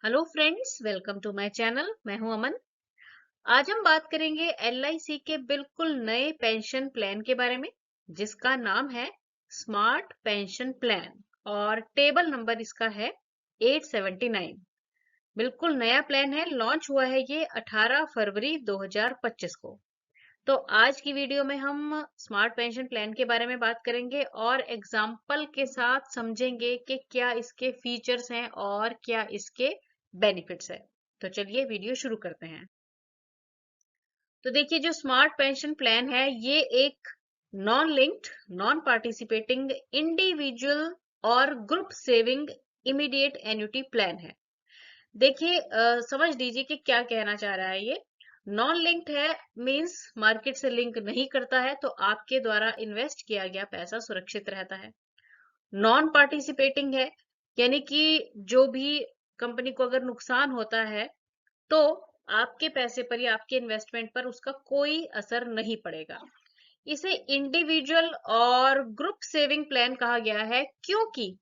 Hello friends, welcome to my channel. मैं हूं अमन। आज हम बात करेंगे एलआईसी के बिल्कुल नए पेंशन प्लान के बारे में, जिसका नाम है स्मार्ट पेंशन प्लान और टेबल नंबर इसका है 879। बिल्कुल नया प्लान है, लॉन्च हुआ है ये 18 फरवरी 2025 को। तो आज की वीडियो में हम स्मार्ट पेंशन प्लान के बारे में बात करेंगे और एग्जाम्पल के साथ समझेंगे कि क्या इसके फीचर्स हैं और क्या इसके बेनिफिट्स है। तो चलिए वीडियो शुरू करते हैं। तो देखिए, जो स्मार्ट पेंशन प्लान है ये एक non linked, non participating, individual और group saving immediate annuity plan है। देखिए, समझ लीजिए कि क्या कहना चाह रहा है ये। नॉन लिंक्ड है मींस मार्केट से लिंक नहीं करता है, तो आपके द्वारा इन्वेस्ट किया गया पैसा सुरक्षित रहता है। नॉन पार्टिसिपेटिंग है यानी कि जो भी कंपनी को अगर नुकसान होता है तो आपके पैसे पर या आपके इन्वेस्टमेंट पर उसका कोई असर नहीं पड़ेगा। इसे इंडिविजुअल और ग्रुप सेविंग प्लान कहा गया है क्योंकि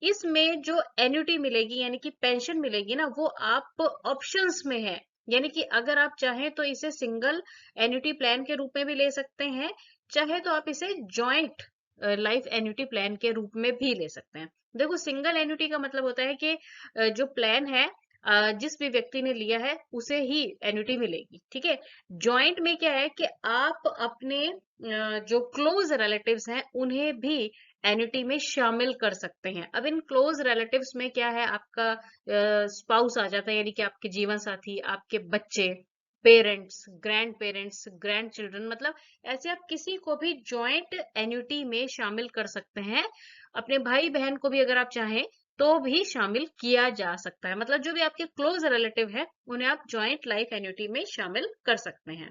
इसमें जो एन्युटी मिलेगी यानी कि पेंशन मिलेगी ना, वो आप ऑप्शंस में है। यानी कि अगर आप चाहें तो इसे सिंगल एन्युटी प्लान के रूप में भी ले सकते हैं, चाहे तो आप इसे जॉइंट लाइफ एन्युटी प्लान के रूप में भी ले सकते हैं। देखो, सिंगल एन्युटी का मतलब होता है कि जो प्लान है जिस भी व्यक्ति ने लिया है उसे ही एन्युटी मिलेगी, ठीक है। जॉइंट में क्या है कि आप अपने जो क्लोज रिलेटिव्स हैं उन्हें भी एन्युटी में शामिल कर सकते हैं। अब इन क्लोज रिलेटिव्स में क्या है, आपका स्पाउस आ जाता है, यानी कि आपके जीवन साथी, आपके बच्चे, पेरेंट्स, ग्रैंड चिल्ड्रन, मतलब ऐसे आप किसी को भी जॉइंट एन्युटी में शामिल कर सकते हैं। अपने भाई बहन को भी अगर आप चाहें तो भी शामिल किया जा सकता है। मतलब जो भी आपके क्लोज रिलेटिव है उन्हें आप जॉइंट लाइफ एन्युटी में शामिल कर सकते हैं।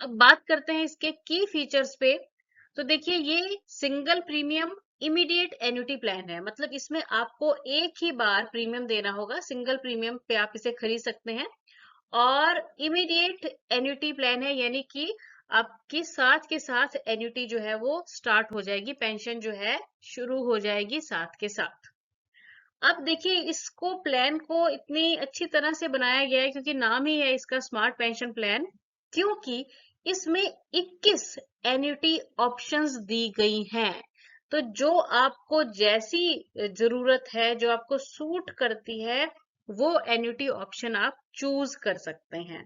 अब बात करते हैं इसके की फीचर्स पे। तो देखिए, ये single premium immediate annuity plan है। मतलब इसमें आपको एक ही बार प्रीमियम देना होगा, सिंगल प्रीमियम पे आप इसे खरीद सकते हैं। और इमीडिएट एन्युटी प्लान है यानी कि आपके साथ के साथ एन्युटी जो है वो स्टार्ट हो जाएगी, पेंशन जो है शुरू हो जाएगी साथ के साथ। अब देखिए, इसको प्लान को इतनी अच्छी तरह से बनाया गया है क्योंकि नाम ही है इसका स्मार्ट पेंशन प्लान, क्योंकि इसमें 21 एन्युटी ऑप्शंस दी गई हैं। तो जो आपको जैसी जरूरत है, जो आपको सूट करती है, वो एन्युटी ऑप्शन आप चूज कर सकते हैं।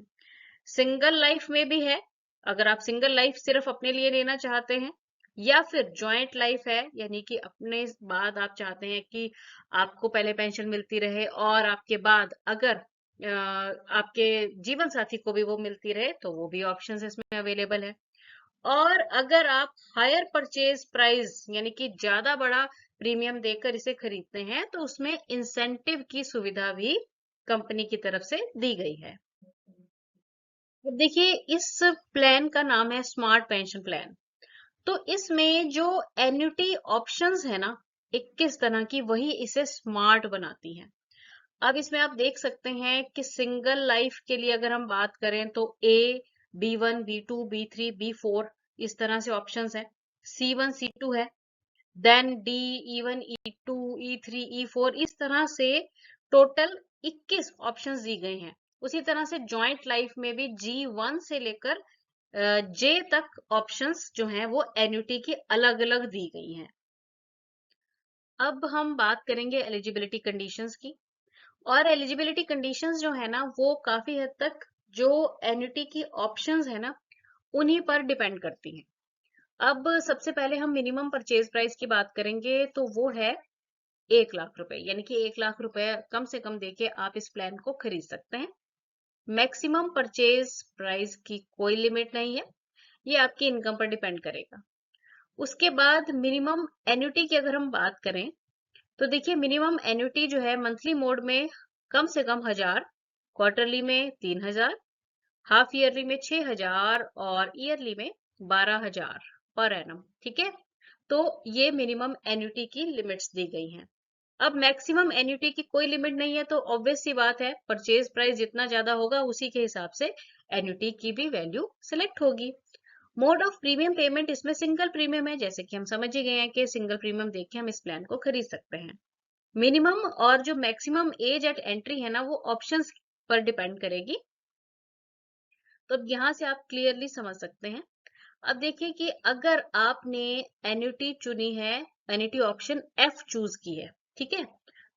सिंगल लाइफ में भी है, अगर आप सिंगल लाइफ सिर्फ अपने लिए लेना चाहते हैं, या फिर जॉइंट लाइफ है यानी कि अपने बाद आप चाहते हैं कि आपको पहले पेंशन मिलती रहे और आपके बाद अगर आपके जीवन साथी को भी वो मिलती रहे, तो वो भी ऑप्शंस इसमें अवेलेबल है। और अगर आप हायर परचेज प्राइस यानी कि ज्यादा बड़ा प्रीमियम देकर इसे खरीदते हैं, तो उसमें इंसेंटिव की सुविधा भी कंपनी की तरफ से दी गई है। अब देखिए, इस प्लान का नाम है स्मार्ट पेंशन प्लान। तो इसमें जो एन्युटी ऑप्शंस है ना, 21 तरह की, वही इसे स्मार्ट बनाती हैं। अब इसमें आप देख सकते हैं कि सिंगल लाइफ के लिए अगर हम बात करें तो B1, B2, B3, B4 इस तरह से ऑप्शंस है। C1, C2 है, then D, E1, E2, E3, E4 इस तरह से टोटल 21 ऑप्शंस दी गए हैं। उसी तरह से जॉइंट लाइफ में भी G1 से लेकर J तक ऑप्शंस जो हैं वो एन्युटी की अलग अलग दी गई हैं। अब हम बात करेंगे एलिजिबिलिटी कंडीशंस की। और एलिजिबिलिटी कंडीशंस जो है ना, वो काफी हद तक जो एन्युटी की ऑप्शंस है ना, उन्हीं पर डिपेंड करती हैं। अब सबसे पहले हम मिनिमम परचेज प्राइस की बात करेंगे, तो वो है 1 लाख रुपए, यानी कि 1 लाख रुपए कम से कम देके आप इस प्लान को खरीद सकते हैं। मैक्सिमम परचेज प्राइस की कोई लिमिट नहीं है, ये आपकी इनकम पर डिपेंड करेगा। उसके बाद मिनिमम एन्युटी की अगर हम बात करें, तो देखिए, मिनिमम एन्युटी जो है मंथली मोड में कम से कम 1000, क्वार्टरली में 3000, हाफ ईयरली में 6000 और ईयरली में 12000 पर एनम, ठीक है। तो ये मिनिमम एन्युटी की लिमिट्स दी गई हैं। अब मैक्सिमम एन्युटी की कोई लिमिट नहीं है, तो ऑब्वियस सी बात है, परचेज प्राइस जितना ज्यादा होगा उसी के हिसाब से एन्युटी की भी वैल्यू सिलेक्ट होगी। मोड ऑफ प्रीमियम पेमेंट इसमें सिंगल प्रीमियम है, जैसे कि हम समझ ही गए हैं कि सिंगल प्रीमियम देख के हम इस प्लान को खरीद सकते हैं। मिनिमम और जो मैक्सिमम एज एट एंट्री है ना, वो ऑप्शंस पर डिपेंड करेगी। तो अब यहाँ से आप क्लियरली समझ सकते हैं। अब देखिए कि अगर आपने एन्युटी चुनी है, एन्युटी ऑप्शन एफ चूज की है, ठीक है,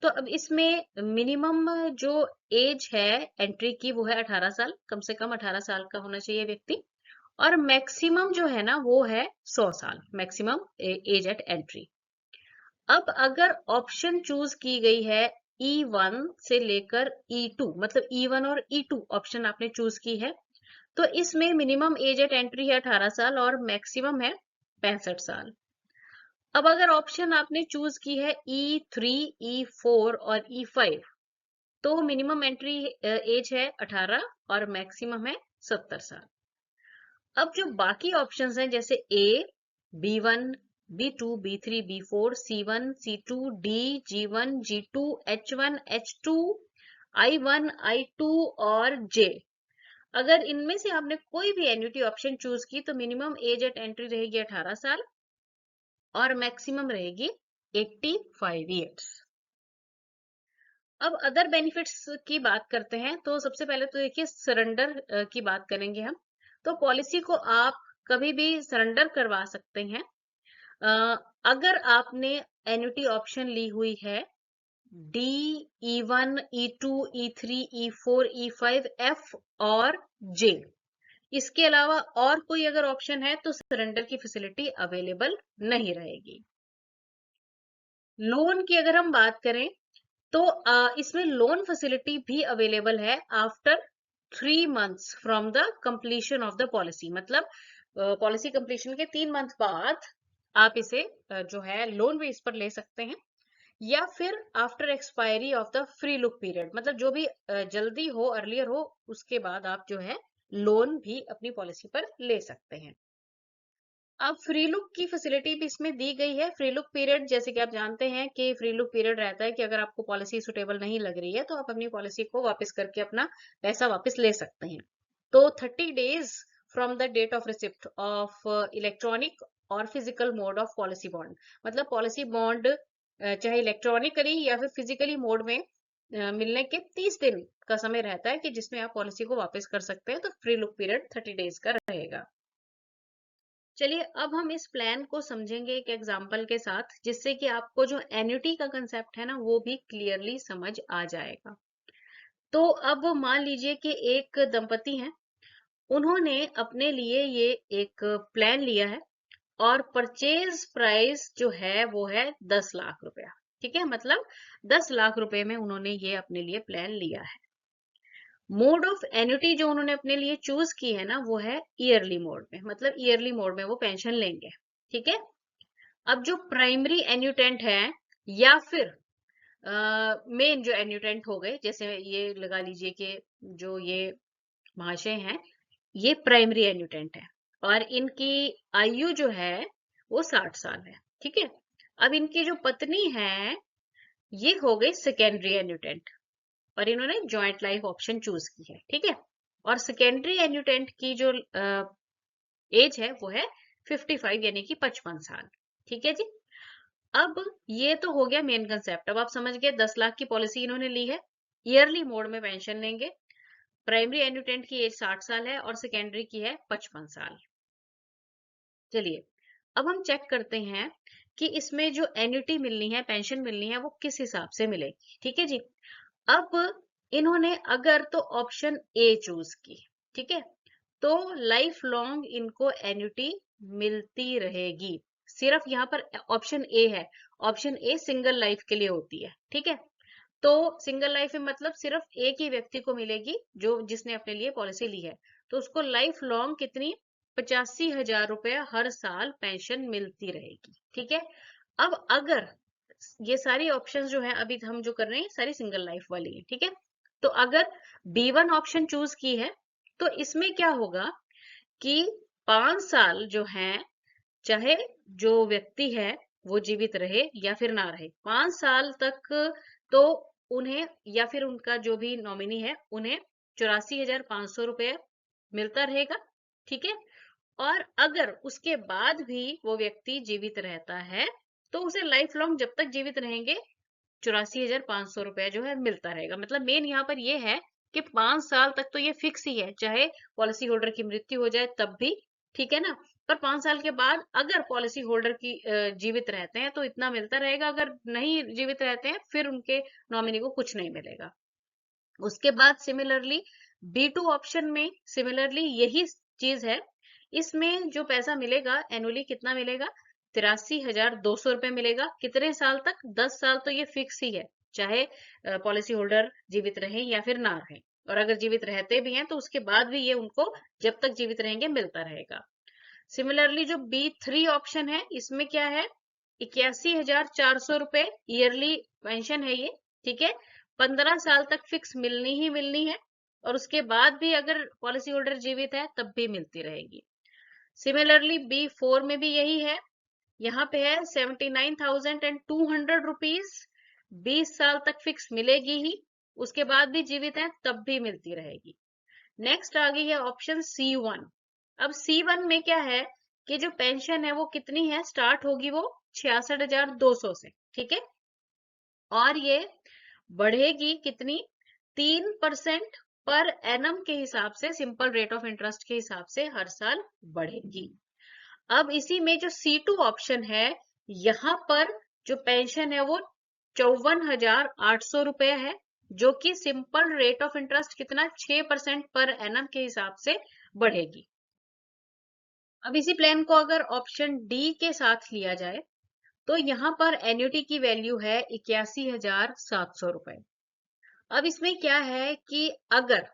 तो अब इसमें मिनिमम जो एज है एंट्री की वो है 18 साल, कम से कम 18 साल का होना चाहिए व्यक्ति। और मैक्सिमम जो है ना वो है 100 साल, मैक्सिमम एज एट एंट्री। अब अगर ऑप्शन चूज की गई है E1 से लेकर E2, मतलब E1 और E2 ऑप्शन आपने चूज की है, तो इसमें मिनिमम एज एट एंट्री है 18 साल और मैक्सिमम है 65 साल। अब अगर ऑप्शन आपने चूज की है E3, E4 और E5, तो मिनिमम एंट्री एज है 18 और मैक्सिमम है 70 साल। अब जो बाकी ऑप्शंस हैं जैसे ए, B1, B2, B3, B4, C1, C2, D, G1, G2, H1, H2, I1, I2 और J, अगर इनमें से आपने कोई भी एन्युटी ऑप्शन चूज की तो मिनिमम एज एट एंट्री रहेगी 18 साल और मैक्सिमम रहेगी 85 ईयर्स। अब अदर बेनिफिट्स की बात करते हैं, तो सबसे पहले तो देखिए सरेंडर की बात करेंगे हम। तो पॉलिसी को आप कभी भी सरेंडर करवा सकते हैं अगर आपने एन्युटी ऑप्शन ली हुई है D, E1, E2, E3, E4, E5, F और J। इसके अलावा और कोई अगर ऑप्शन है तो सरेंडर की फैसिलिटी अवेलेबल नहीं रहेगी। लोन की अगर हम बात करें तो इसमें लोन फैसिलिटी भी अवेलेबल है after 3 months from the completion of the policy, मतलब पॉलिसी कंप्लीशन के 3 मंथ बाद आप इसे जो है लोन भी इस पर ले सकते हैं, या फिर after expiry of the free look period, मतलब जो भी जल्दी हो, अर्लियर हो, उसके बाद आप जो है लोन भी अपनी पॉलिसी पर ले सकते हैं। अब फ्री लुक की फैसिलिटी भी इसमें दी गई है। फ्री लुक पीरियड जैसे कि आप जानते हैं कि फ्री लुक पीरियड रहता है कि अगर आपको पॉलिसी सुटेबल नहीं लग रही है तो आप अपनी पॉलिसी को वापस करके अपना पैसा वापस ले सकते हैं। तो 30 days from the date of receipt of electronic और physical mode of policy bond, मतलब पॉलिसी बॉन्ड चाहे इलेक्ट्रॉनिकली या फिर फिजिकली मोड में मिलने के 30 दिन का समय रहता है कि जिसमें आप पॉलिसी को वापस कर सकते हैं। तो फ्री लुक पीरियड 30 डेज का रहेगा। चलिए अब हम इस प्लान को समझेंगे एक एग्जाम्पल के साथ, जिससे कि आपको जो एन्युटी का कंसेप्ट है ना वो भी क्लियरली समझ आ जाएगा। तो अब मान लीजिए कि एक दंपति हैं, उन्होंने अपने लिए ये एक प्लान लिया है और परचेज प्राइस जो है वो है 10 लाख रुपया, ठीक है, मतलब 10 लाख रुपए में उन्होंने ये अपने लिए प्लान लिया है। मोड ऑफ एन्युटी जो उन्होंने अपने लिए चूज की है ना वो है ईयरली मोड में, मतलब ईयरली मोड में वो पेंशन लेंगे, ठीक है। अब जो प्राइमरी एन्यूटेंट है या फिर मेन जो एन्यूटेंट हो गए, जैसे ये लगा लीजिए कि जो ये महाशय हैं ये प्राइमरी एन्यूटेंट है और इनकी आयु जो है वो 60 साल है, ठीक है। अब इनकी जो पत्नी है ये हो गई सेकेंडरी एन्यूटेंट और इन्होंने जॉइंट लाइफ ऑप्शन चूज की है, ठीक है। और सेकेंडरी एन्यूटेंट की जो एज है वो है 55 यानी कि 55 साल, ठीक है जी। अब ये तो हो गया मेन कंसेप्ट। अब आप समझ गए 10 लाख की पॉलिसी इन्होंने ली है, ईयरली मोड में पेंशन लेंगे, प्राइमरी एन्यूटेंट की एज 60 साल है और सेकेंडरी की है 55 साल। चलिए अब हम चेक करते हैं कि इसमें जो एन्युटी मिलनी है, पेंशन मिलनी है, वो किस हिसाब से मिलेगी, ठीक है जी। अब इन्होंने अगर तो ऑप्शन ए चूज की, ठीक है, तो लाइफ लॉन्ग इनको एन्युटी मिलती रहेगी। सिर्फ यहाँ पर ऑप्शन ए है, ऑप्शन ए सिंगल लाइफ के लिए होती है, ठीक है। तो सिंगल लाइफ में मतलब सिर्फ एक ही व्यक्ति को मिलेगी जो जिसने अपने लिए पॉलिसी ली है, तो उसको लाइफ लॉन्ग कितनी 85,000 रुपया हर साल पेंशन मिलती रहेगी, ठीक है। अब अगर ये सारी ऑप्शंस जो है अभी हम जो कर रहे हैं सारी सिंगल लाइफ वाली है, ठीक है। तो अगर B1 ऑप्शन चूज की है तो इसमें क्या होगा कि 5 साल जो है, चाहे जो व्यक्ति है वो जीवित रहे या फिर ना रहे, 5 साल तक तो उन्हें या फिर उनका जो भी नॉमिनी है उन्हें 84,500 रुपये मिलता रहेगा, ठीक है। और अगर उसके बाद भी वो व्यक्ति जीवित रहता है तो उसे लाइफ लॉन्ग जब तक जीवित रहेंगे 84,500 रुपया जो है मिलता रहेगा। मतलब मेन यहाँ पर ये है कि 5 साल तक तो ये फिक्स ही है, चाहे पॉलिसी होल्डर की मृत्यु हो जाए तब भी, ठीक है ना। पर 5 साल के बाद अगर पॉलिसी होल्डर की जीवित रहते हैं तो इतना मिलता रहेगा, अगर नहीं जीवित रहते हैं फिर उनके नॉमिनी को कुछ नहीं मिलेगा। उसके बाद सिमिलरली B2 ऑप्शन में सिमिलरली यही चीज है। इसमें जो पैसा मिलेगा एनुअली कितना मिलेगा, 83,200 रुपए मिलेगा। कितने साल तक, 10 साल तो ये फिक्स ही है, चाहे पॉलिसी होल्डर जीवित रहे या फिर ना रहे। और अगर जीवित रहते भी हैं तो उसके बाद भी ये उनको जब तक जीवित रहेंगे मिलता रहेगा। सिमिलरली जो B3 ऑप्शन है, इसमें क्या है, 81,400 रुपए ईयरली पेंशन है ये, ठीक है। 15 साल तक फिक्स मिलनी ही मिलनी है, और उसके बाद भी अगर पॉलिसी होल्डर जीवित है तब भी मिलती रहेगी। सिमिलरली B4 में भी यही है, यहाँ पे है 79,200 रुपीज, 20 साल तक फिक्स मिलेगी ही, उसके बाद भी जीवित है तब भी मिलती रहेगी। नेक्स्ट आ गई है ऑप्शन C1। अब C1 में क्या है कि जो पेंशन है वो कितनी है, स्टार्ट होगी वो 66,200 से, ठीक है। और ये बढ़ेगी कितनी, 3% पर एनम के हिसाब से, सिंपल रेट ऑफ इंटरेस्ट के हिसाब से हर साल बढ़ेगी। अब इसी में जो C2 ऑप्शन है, यहाँ पर जो पेंशन है वो 54,800 रुपए है, जो कि सिंपल रेट ऑफ इंटरेस्ट कितना, 6% पर एनम के हिसाब से बढ़ेगी। अब इसी प्लान को अगर ऑप्शन डी के साथ लिया जाए तो यहाँ पर एन्युटी की वैल्यू है 81,700 रुपए। अब इसमें क्या है कि अगर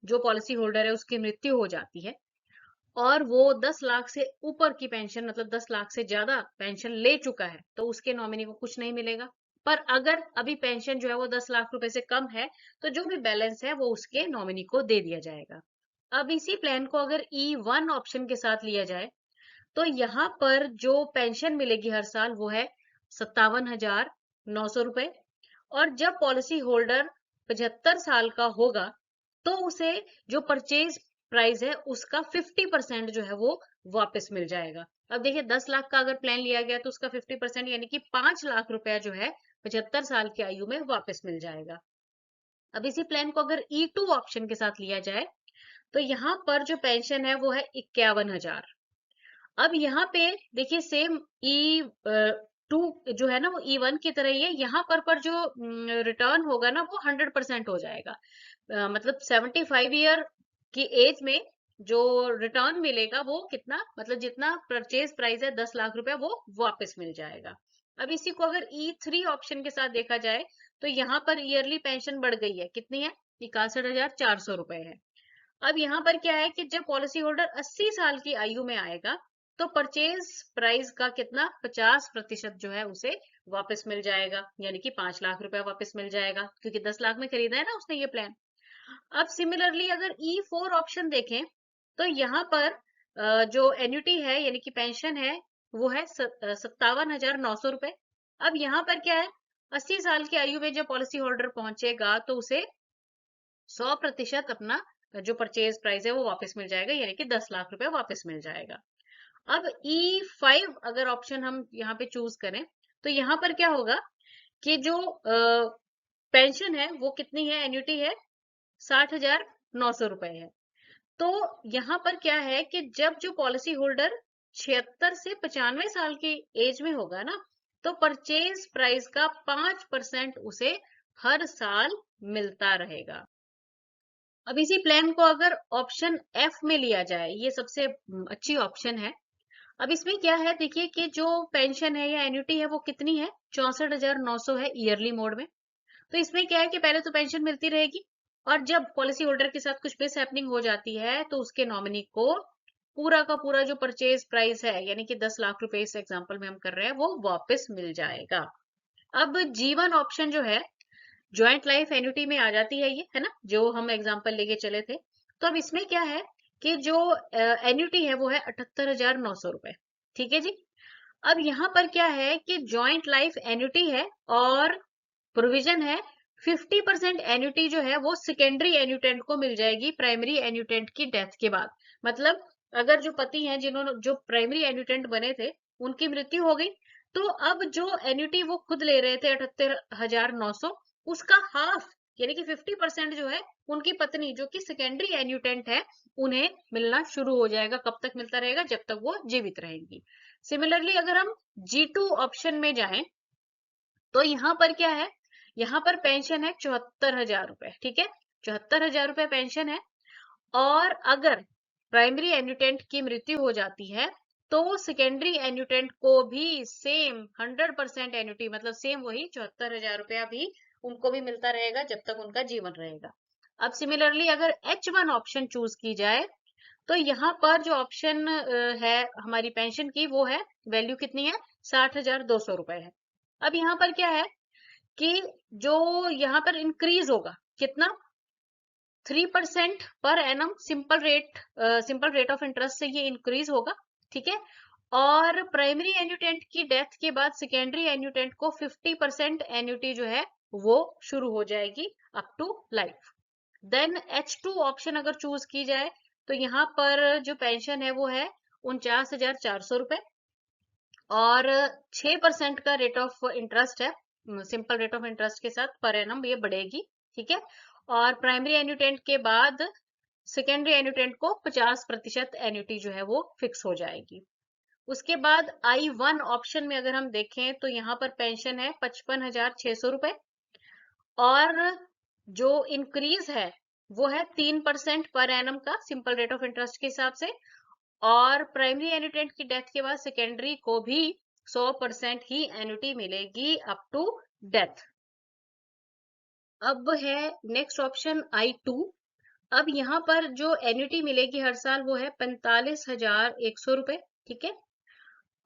जो पॉलिसी होल्डर है उसकी मृत्यु हो जाती है और वो 10 लाख से ऊपर की पेंशन, मतलब 10 लाख से ज्यादा पेंशन ले चुका है, तो उसके नॉमिनी को कुछ नहीं मिलेगा। पर अगर अभी पेंशन जो है वो 10 लाख रुपए से कम है, तो जो भी बैलेंस है वो उसके नॉमिनी को दे दिया जाएगा। अब इसी प्लान को अगर E1 ऑप्शन के साथ लिया जाए तो यहाँ पर जो पेंशन मिलेगी हर साल वो है 57,900 रुपए। और जब पॉलिसी होल्डर 75 साल का होगा तो उसे जो परचेज प्राइस है उसका 50% जो है वो वापस मिल जाएगा। अब देखिए 10 लाख का अगर प्लान लिया गया तो उसका 50% यानी कि 5 लाख रुपया जो है 75 साल की आयु में वापस मिल जाएगा। अब इसी प्लान को अगर E2 ऑप्शन के साथ लिया जाए तो यहाँ पर जो पेंशन है वो है 51,000। अब यहाँ पे देखिए सेम E2 जो है ना वो E1 की तरह ही है। यहाँ पर जो रिटर्न होगा ना वो 100% हो जाएगा। मतलब 75 ईयर की एज में जो रिटर्न मिलेगा वो कितना, मतलब जितना परचेज प्राइस है 10 लाख रुपया वो वापस मिल जाएगा। अब इसी को अगर E3 ऑप्शन के साथ देखा जाए तो यहाँ पर ईयरली पेंशन बढ़ गई है, कितनी है, 61,400 रुपए है। अब यहाँ पर क्या है कि जब पॉलिसी होल्डर 80 साल की आयु में आएगा तो परचेज प्राइस का कितना, 50% जो है उसे वापस मिल जाएगा, यानी कि 5 लाख रुपया वापस मिल जाएगा, क्योंकि 10 लाख में खरीदा है ना उसने ये प्लान। अब सिमिलरली अगर E4 ऑप्शन देखें तो यहाँ पर जो एन्युटी है यानी कि पेंशन है वो है 57,900 रुपए। अब यहाँ पर क्या है, 80 साल की आयु में जब पॉलिसी होल्डर पहुंचेगा तो उसे 100% अपना जो परचेज प्राइस है वो वापस मिल जाएगा, यानी कि 10 लाख रुपए वापस मिल जाएगा। अब E5 अगर ऑप्शन हम यहाँ पे चूज करें तो यहाँ पर क्या होगा कि जो पेंशन है वो कितनी है, एन्युटी है 60,900 रुपए है। तो यहाँ पर क्या है कि जब जो पॉलिसी होल्डर 76 से 95 साल की एज में होगा ना तो परचेज प्राइस का 5% उसे हर साल मिलता रहेगा। अब इसी प्लान को अगर ऑप्शन F में लिया जाए, ये सबसे अच्छी ऑप्शन है। अब इसमें क्या है देखिए कि जो पेंशन है या एन्युटी है वो कितनी है, 64,900 है ईयरली मोड में। तो इसमें क्या है कि पहले तो पेंशन मिलती रहेगी और जब पॉलिसी होल्डर के साथ कुछ मिस हैपनिंग हो जाती है तो उसके नॉमिनी को पूरा का पूरा जो परचेज प्राइस है यानी कि 10 लाख रुपए इस एग्जांपल में हम कर रहे हैं वो वापस मिल जाएगा। अब जीवन ऑप्शन जो है ज्वाइंट लाइफ एन्युटी में आ जाती है, ये है ना जो हम एग्जांपल लेके चले थे। तो अब इसमें क्या है कि जो एन्युटी है वो है 78,900 रुपए, ठीक है जी। अब यहाँ पर क्या है कि जॉइंट लाइफ एन्युटी है और प्रोविजन है 50% एन्युटी जो है वो सेकेंडरी एन्युटेंट को मिल जाएगी प्राइमरी एन्युटेंट की डेथ के बाद। मतलब अगर जो पति हैं जिन्होंने जो प्राइमरी एन्युटेंट बने थे उनकी मृत्यु हो गई तो अब जो एन्युटी वो खुद ले रहे थे 78,900, उसका हाफ यानी कि 50% जो है उनकी पत्नी जो कि सेकेंडरी एन्यूटेंट है उन्हें मिलना शुरू हो जाएगा। कब तक मिलता रहेगा? जब तक वो जीवित रहेंगी। सिमिलरली अगर हम G2 ऑप्शन में जाएं तो यहाँ पर क्या है? यहाँ पर पेंशन है 74,000 रुपए। ठीक है, 74,000 रुपए पेंशन है। और अगर प्राइमरी एन्यूटेंट की मृत्यु हो जाती है तो सेकेंडरी एन्यूटेंट को भी सेम 100% एन्यूटी मतलब सेम वही 74,000 रुपया भी उनको भी मिलता रहेगा जब तक उनका जीवन रहेगा। अब सिमिलरली अगर H1 ऑप्शन चूज की जाए तो यहाँ पर जो ऑप्शन है हमारी पेंशन की, वो है वैल्यू कितनी है? 60,200 रुपए है। अब यहाँ पर क्या है कि जो यहाँ पर इंक्रीज होगा कितना? 3% per annum simple rate of interest से ये इंक्रीज होगा। ठीक है, और प्राइमरी एन्यूटेंट की डेथ के बाद सेकेंडरी एन्यूटेंट को 50% एन्यूटी जो है वो शुरू हो जाएगी up to life. Then H2 option अगर चूज की जाए तो यहाँ पर जो पेंशन है वो है 49,400 रुपए और 6% का रेट ऑफ इंटरेस्ट है, सिंपल रेट ऑफ इंटरेस्ट के साथ पर एनम ये बढ़ेगी। ठीक है, और प्राइमरी एन्यूटेंट के बाद सेकेंडरी एन्यूटेंट को 50% एन्यूटी जो है वो फिक्स हो जाएगी। उसके बाद I1 ऑप्शन में अगर हम देखें तो यहाँ पर पेंशन है 55,600 रुपए और जो इंक्रीज है वो है 3% पर एनम का सिंपल रेट ऑफ इंटरेस्ट के हिसाब से, और प्राइमरी एन्यूटेंट की डेथ के बाद सेकेंडरी को भी 100% ही एन्यूटी मिलेगी अप टू डेथ। अब है नेक्स्ट ऑप्शन I2। अब यहाँ पर जो एन्युटी मिलेगी हर साल वो है 45,100 रुपए। ठीक है,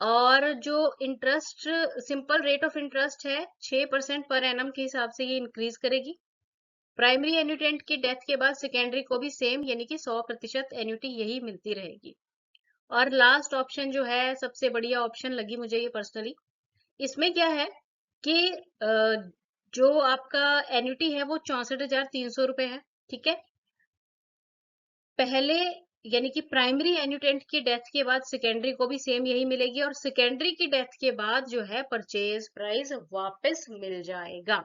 और जो interest simple rate of interest है 6% पर एनम के हिसाब से ये इंक्रीज करेगी। प्राइमरी एन्यूटेंट की डेथ के बाद सेकेंडरी को भी सेम यानी कि 100% एन्युटी यही मिलती रहेगी। और लास्ट ऑप्शन जो है सबसे बढ़िया ऑप्शन लगी मुझे ये पर्सनली। इसमें क्या है कि जो आपका एन्युटी है वो 64,300 रुपए है। ठीक है, पहले यानी कि प्राइमरी एन्यूटेंट की डेथ के बाद सेकेंडरी को भी सेम यही मिलेगी और सेकेंडरी की डेथ के बाद जो है परचेज प्राइस वापस मिल जाएगा।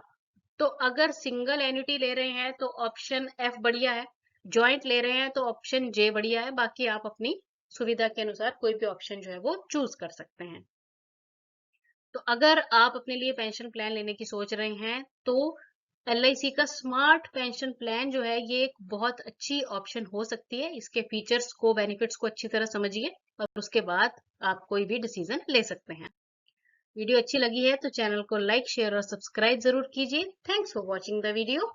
तो अगर सिंगल एन्युटी ले रहे हैं तो ऑप्शन F बढ़िया है, ज्वाइंट ले रहे हैं तो ऑप्शन J बढ़िया है। बाकी आप अपनी सुविधा के अनुसार कोई भी ऑप्शन जो है वो चूज कर सकते हैं। तो अगर आप अपने लिए पेंशन प्लान लेने की सोच रहे हैं तो LIC का स्मार्ट पेंशन प्लान जो है ये एक बहुत अच्छी ऑप्शन हो सकती है। इसके फीचर्स को, बेनिफिट्स को अच्छी तरह समझिए और उसके बाद आप कोई भी डिसीजन ले सकते हैं। वीडियो अच्छी लगी है तो चैनल को लाइक, शेयर और सब्सक्राइब जरूर कीजिए। Thanks for watching the video.